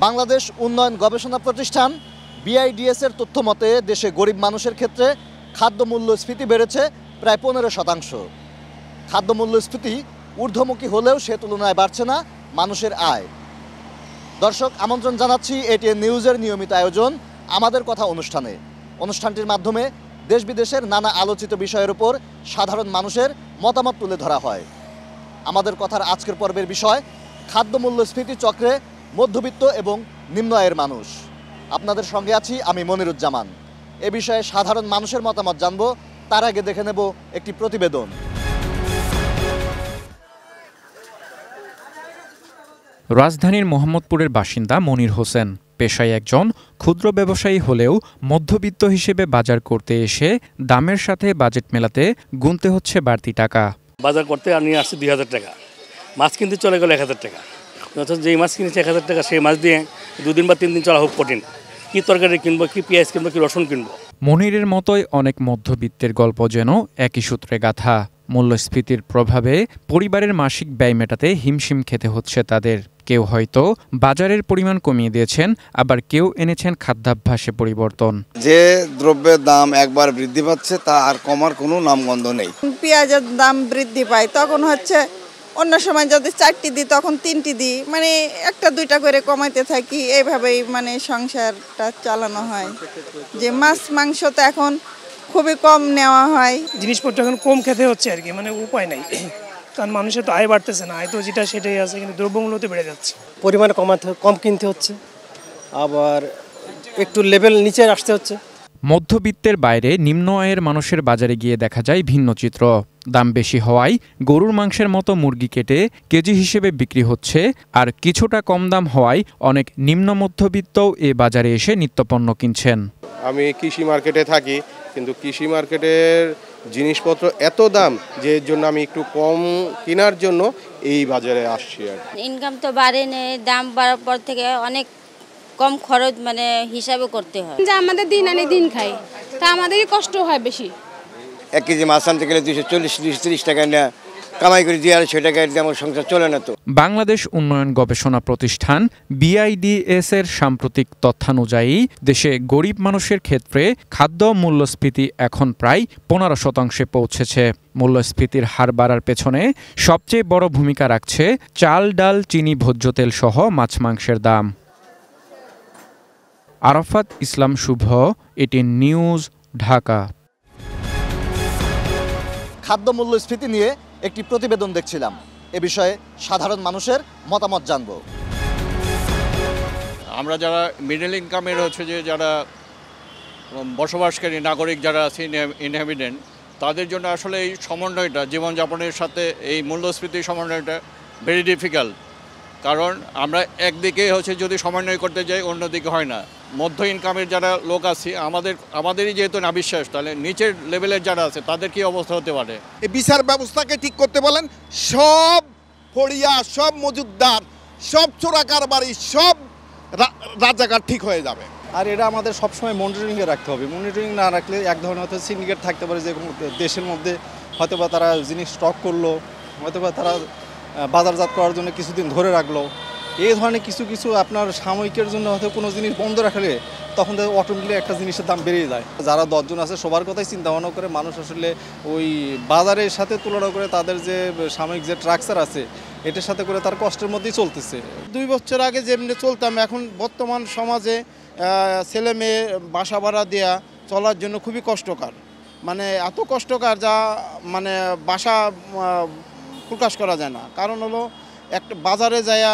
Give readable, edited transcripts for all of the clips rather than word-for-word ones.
বাংলাদেশ উন্নয়ন গবেষণা প্রতিষ্ঠান BIDS এর তথ্য মতে দেশে গরিব মানুষের ক্ষেত্রে খাদ্য মূল্যস্ফীতি বেড়েছে প্রায় 15%। খাদ্য মূল্যস্ফীতি ঊর্ধ্বমুখী হলেও সে তুলনায় বাড়ছে না মানুষের আয়। দর্শক, আমন্ত্রণ জানাচ্ছি ATN নিউজের নিয়মিত আয়োজন আমাদের কথা অনুষ্ঠানে। অনুষ্ঠানটির মাধ্যমে দেশ বিদেশের নানা আলোচিত বিষয়ের উপর সাধারণ মানুষের মতামত তুলে ধরা হয়। আমাদের কথার আজকের পর্বের বিষয় খাদ্য মূল্যস্ফীতি চক্রে মধ্যবিত্ত এবং নিম্ন আয়ের মানুষ। আপনাদের সঙ্গে আছি আমি মনিরুজ্জামান। এ বিষয়ে সাধারণ মানুষের মতামত জানব, তার আগে দেখে নেব একটি প্রতিবেদন। রাজধানীর মোহাম্মদপুরের বাসিন্দা মনির হোসেন পেশায় একজন ক্ষুদ্র ব্যবসায়ী হলেও মধ্যবিত্ত হিসেবে বাজার করতে এসে দামের সাথে বাজেট মেলাতে গুনতে হচ্ছে বাড়তি টাকা। বাজার করতে নিয়ে আসছে 2000 টাকা, মাছ কিনতে চলে গেল 1000 টাকা। যেই মাছ কিনেছে 1000 টাকা, সেই মাছ দিয়ে 2 দিন বা 3 দিন চলা খুব কঠিন। কি তরকারি কিনবো, কি পেঁয়াজ কিনবো, কি রসুন কিনবো। মনিরের মতোই অনেক মধ্যবিত্তের গল্প যেন একই সূত্রে গাঁথা। মূল্যস্ফীতির প্রভাবে পরিবারের মাসিক ব্যয় মেটাতে হিমশিম খেতে হচ্ছে তাদের। কেউ হয়তো বাজারের পরিমাণ কমিয়ে দিয়েছেন, আবার কেউ এনেছেন খাদ্যাভ্যাসে পরিবর্তন। যে দ্রব্যের দাম একবার বৃদ্ধি পাচ্ছে তা আর কমার কোনো নামগন্ধ নেই। পেঁয়াজের দাম বৃদ্ধি পায়, তখন হচ্ছে অন্য সময় যদি 4টি দিই তখন 3টি দিই, মানে 1-2টা করে কমাইতে থাকি। এইভাবেই মানে সংসারটা চালানো হয়। যে মাছ মাংস তো এখন খুবই কম নেওয়া হয়, জিনিসপত্র এখন কম খেতে হচ্ছে আর কি, মানে উপায় নাই, কারণ মানুষের তো আয় বাড়তেছে না, আয় তো যেটা সেটাই আছে, কিন্তু দ্রব্যমূল্য তো বেড়ে যাচ্ছে। পরিমাণ কম কিনতে হচ্ছে, আবার একটু লেভেল নিচে আসতে হচ্ছে। মধ্যবিত্তের বাইরে নিম্ন আয়ের মানুষের বাজারে গিয়ে দেখা যায় ভিন্ন চিত্র। দাম বেশি হওয়ায় গরুর মাংসের মতো মুরগি কেটে কেজি হিসেবে বিক্রি হচ্ছে, আর কিছুটা কম দাম হওয়ায় অনেক নিম্ন মধ্যবিত্তও এ বাজারে এসে নিত্যপণ্য কিনছেন। আমি কৃষি মার্কেটে থাকি, কিন্তু কৃষি মার্কেটের জিনিসপত্র এত দাম যে জন্য আমি একটু কম কেনার জন্য এই বাজারে আসছি। আর ইনকাম তো বাড়েনি, দাম বাড়ার পর থেকে অনেক কম খরচ মানে হিসাবে করতে হয়। যে আমাদের দিন আনি দিন খাই, তা আমাদেরই কষ্ট হয় বেশি। 1 কেজি মাছ আনতে গেলে 240-230 টাকা না কামাই করে দিয়ে 250 টাকা দিয়ে আমার সংসার চলে না তো। বাংলাদেশ উন্নয়ন গবেষণা প্রতিষ্ঠান BIDS এর সাম্প্রতিক তথ্যানুযায়ী দেশে গরিব মানুষের ক্ষেত্রে খাদ্য মূল্যস্ফীতি এখন প্রায় 15% পৌঁছেছে। মূল্যস্ফীতির হার বাড়ার পেছনে সবচেয়ে বড় ভূমিকা রাখছে চাল, ডাল, চিনি, ভোজ্য তেল সহ মাছ মাংসের দাম। আরাফাত ইসলাম শুভ, ATN নিউজ, ঢাকা। খাদ্য মূল্যস্ফীতি নিয়ে একটি প্রতিবেদন দেখছিলাম, এ বিষয়ে সাধারণ মানুষের মতামত জানব। আমরা যারা মিডল ইনকামের যে যারা বসবাসকারী নাগরিক যারা আছে, ইনহ্যাবিটেন্ট, তাদের জন্য আসলে এই সমন্বয়টা, জীবনযাপনের সাথে এই মূল্যস্ফীতির সমন্বয়টা ভেরি ডিফিকাল্ট। কারণ আমরা একদিকে যদি সমন্বয় করতে যাই, অন্যদিকে হয় না। মধ্য ইনকামের যারা লোক আছে, আমাদেরই যেহেতু না বিশ্বাস, তাহলে নিচের লেভেলের যারা আছে তাদের কি অবস্থা হতে পারে। এই বিচার ব্যবস্থাকে ঠিক করতে বলেন, সব ফড়িয়া, সব মজুদদার, সব চোরাকার বাড়ি, সব রাজাকার ঠিক হয়ে যাবে। আর এটা আমাদের সবসময় মনিটরিংয়ে রাখতে হবে। মনিটরিং না রাখলে এক ধরনের হয়তো সিন্ডিকেট থাকতে পারে, যে দেশের মধ্যে হয়তোবা তারা জিনিস স্টক করলো, হয়তোবা তারা বাজারজাত করার জন্য কিছুদিন ধরে রাখলো। এই ধরনের কিছু আপনার সাময়িকের জন্য হয়তো কোনো জিনিস বন্ধ রাখলে তখন অটোমেটিকলি একটা জিনিসের দাম বেড়ে যায়। যারা 10 জন আছে সবার কথাই চিন্তা ভাবনা করে মানুষ আসলে ওই বাজারের সাথে তুলনা করে তাদের যে সাময়িক যে ট্রাকচার আছে এটার সাথে করে তার কষ্টের মধ্যেই চলতেছে। 2 বছর আগে যেমনি চলতাম, এখন বর্তমান সমাজে ছেলে মেয়ে বাসা ভাড়া দেওয়া চলার জন্য খুবই কষ্টকর, মানে এত কষ্টকর যা মানে বাসা প্রকাশ করা যায় না। কারণ হলো একটা বাজারে যায়া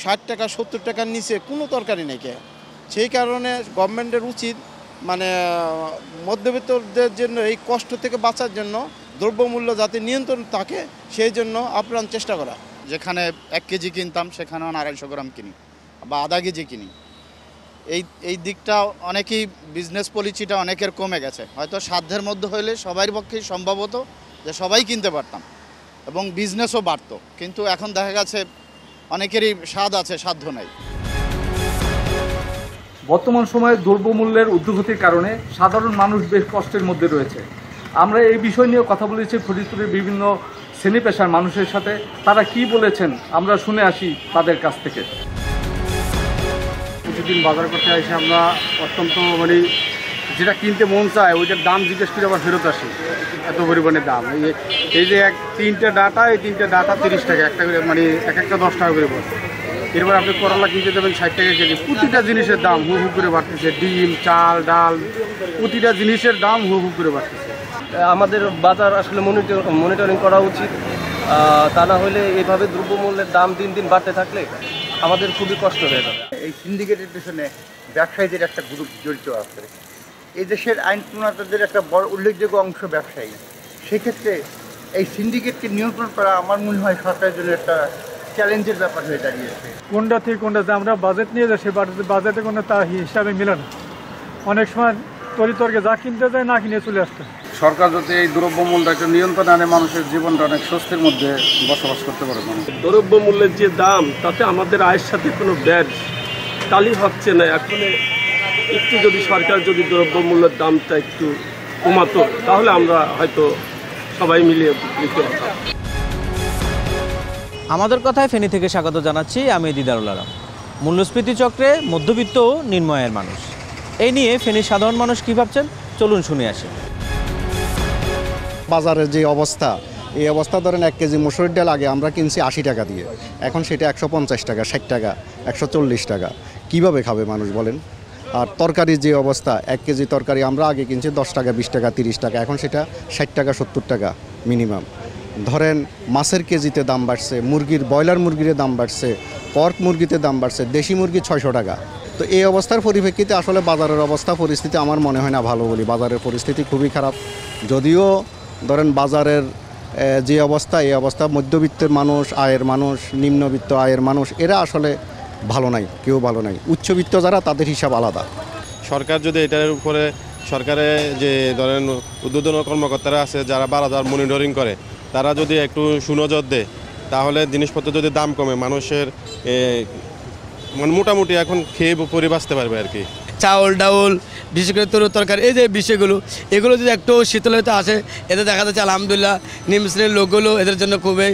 60 টাকা 70 টাকার নিচে কোনো তরকারি নেই। সেই কারণে গভর্নমেন্টের উচিত মানে মধ্যবিত্তদের জন্য এই কষ্ট থেকে বাঁচার জন্য দ্রব্যমূল্য যাতে নিয়ন্ত্রণ থাকে সেই জন্য আপ্রাণ চেষ্টা করা। যেখানে 1 কেজি কিনতাম সেখানে 250 গ্রাম কিনি বা আধা কেজি কিনি। এই দিকটা অনেকেই বিজনেস পলিসিটা অনেকের কমে গেছে। হয়তো সাধ্যের মধ্যে হইলে সবার পক্ষেই সম্ভব হতো যে সবাই কিনতে পারতাম এবং বিজনেসও বাড়তো, কিন্তু এখন দেখা গেছে অনেকেরই স্বাদ আছে, সাধ্য নাই। বর্তমান সময়ে দ্রব্যমূল্যের ঊর্ধ্বগতির কারণে সাধারণ মানুষ বেশ কষ্টের মধ্যে রয়েছে। আমরা এই বিষয় নিয়ে কথা বলেছি ফরিদপুরের বিভিন্ন শ্রেণী পেশার মানুষের সাথে। তারা কি বলেছেন আমরা শুনে আসি তাদের কাছ থেকে। কিছুদিন বাজার করতে এসে আমরা অত্যন্ত মানে যেটা কিনতে মন চায় ওইটার দাম জিজ্ঞেস করে আবার ফেরত আসি, এত পরিমাণে দাম। এই যে তিনটে ডাটা, এই তিনটে ডাটা 30 টাকা, একটা করে মানে এক একটা 10 টাকা করে পড়ছে। এরপর আপনি করলা কিনতে দেবেন 60 টাকা কেজি। প্রতিটা জিনিসের দাম হু হু করে বাড়তেছে, ডিম, চাল, ডাল, প্রতিটা জিনিসের দাম হু হু করে বাড়তেছে। আমাদের বাজার আসলে মনিটরিং করা উচিত, তা না হলে এইভাবে দ্রব্যমূল্যের দাম দিন দিন বাড়তে থাকলে আমাদের খুবই কষ্ট হয়ে যাবে। এই সিন্ডিকেটের পেছনে ব্যবসায়ীদের একটা গ্রুপ জড়িত আছে। এই দেশের আইন প্রণেতাদের একটা বড় উল্লেখযোগ্য অংশ ব্যবসায়ী। সেক্ষেত্রে এই সিন্ডিকেটকে নিয়ন্ত্রণ করা আমার মনে হয় সরকারের জন্য একটা চ্যালেঞ্জের ব্যাপার হয়ে দাঁড়িয়েছে। কোনটা থেকে কোনটা আমরা বাজেট নিয়ে যাই, সেই বাজেটে কোনো তার হিসাবে মিলে না। অনেক সময় তরিতর্কে যা কিনতে যায় না কিনে চলে আসতে। সরকার যদি এই দ্রব্যমূল্য একটা নিয়ন্ত্রণ আনে, মানুষের জীবনটা অনেক স্বস্তির মধ্যে বসবাস করতে পারে। দ্রব্যমূল্যের যে দাম, তাতে আমাদের আয়ের সাথে কোনো ব্যাড তালি হচ্ছে না। এখন একটু যদি সরকার যদি দ্রব্যমূল্যের দামটা একটু কমাতো, তাহলে আমরা হয়তো সবাই মিলে উপকৃত হতাম। আমাদের কথায় ফেনী থেকে স্বাগত জানাচ্ছি, আমি দিদারুল আলম। মূল্যস্ফীতি চক্রে মধ্যবিত্ত ও নিম্ন আয়ের মানুষ, এই নিয়ে ফেনীর সাধারণ মানুষ কী ভাবছেন চলুন শুনে আসি। বাজারের যে অবস্থা, এই অবস্থা ধরেন 1 কেজি মসুরির ডাল আগে আমরা কিনছি 80 টাকা দিয়ে, এখন সেটা 150 টাকা, 60 টাকা, 140 টাকা। কিভাবে খাবে মানুষ বলেন? আর তরকারির যে অবস্থা, 1 কেজি তরকারি আমরা আগে কিনছি 10 টাকা, 20 টাকা, 30 টাকা, এখন সেটা 60 টাকা, 70 টাকা মিনিমাম। ধরেন মাছের কেজিতে দাম বাড়ছে, ব্রয়লার মুরগির দাম বাড়ছে, পর্ক মুরগিতে দাম বাড়ছে, দেশি মুরগি 600 টাকা। তো এই অবস্থার পরিপ্রেক্ষিতে আসলে বাজারের পরিস্থিতি আমার মনে হয় না ভালো বলি। বাজারের পরিস্থিতি খুবই খারাপ। যদিও ধরেন বাজারের যে অবস্থা, এই অবস্থা মধ্যবিত্তের মানুষ, আয়ের মানুষ, নিম্নবিত্ত আয়ের মানুষ, এরা আসলে ভালো নাই, কেউ ভালো নাই। উচ্চবিত্ত যারা, তাদের হিসাব আলাদা। সরকার যদি এটার উপরে, সরকারের যে ধরেন উদ্বোধন কর্মকর্তারা আছে যারা বাজার মনিটরিং করে, তারা যদি একটু সুনজর দেয়, তাহলে জিনিসপত্র যদি দাম কমে, মানুষের মানে মোটামুটি এখন খেয়ে পরে বাঁচতে পারবে আর কি। চাউল ডাউল, বিশেষ করে তরু তরকারি, এই যে বিষয়গুলো, এগুলো যদি একটু শীতলতা আসে, এতে দেখা যাচ্ছে আলহামদুলিল্লাহ নিম্ন শ্রেণীর লোকগুলো এদের জন্য খুবই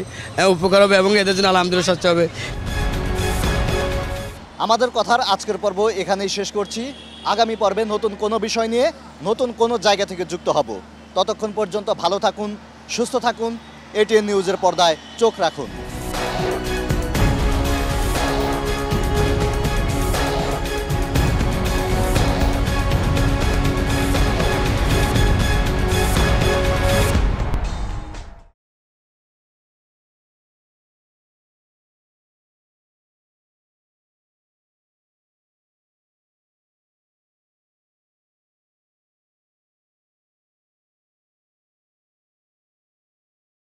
উপকার হবে এবং এদের জন্য আলহামদুলিল্লাহ স্বচ্ছ হবে। আমাদের কথার আজকের পর্ব এখানেই শেষ করছি। আগামী পর্বে নতুন কোনো বিষয় নিয়ে নতুন কোনো জায়গা থেকে যুক্ত হব। ততক্ষণ পর্যন্ত ভালো থাকুন, সুস্থ থাকুন, এটিএন নিউজের পর্দায় চোখ রাখুন।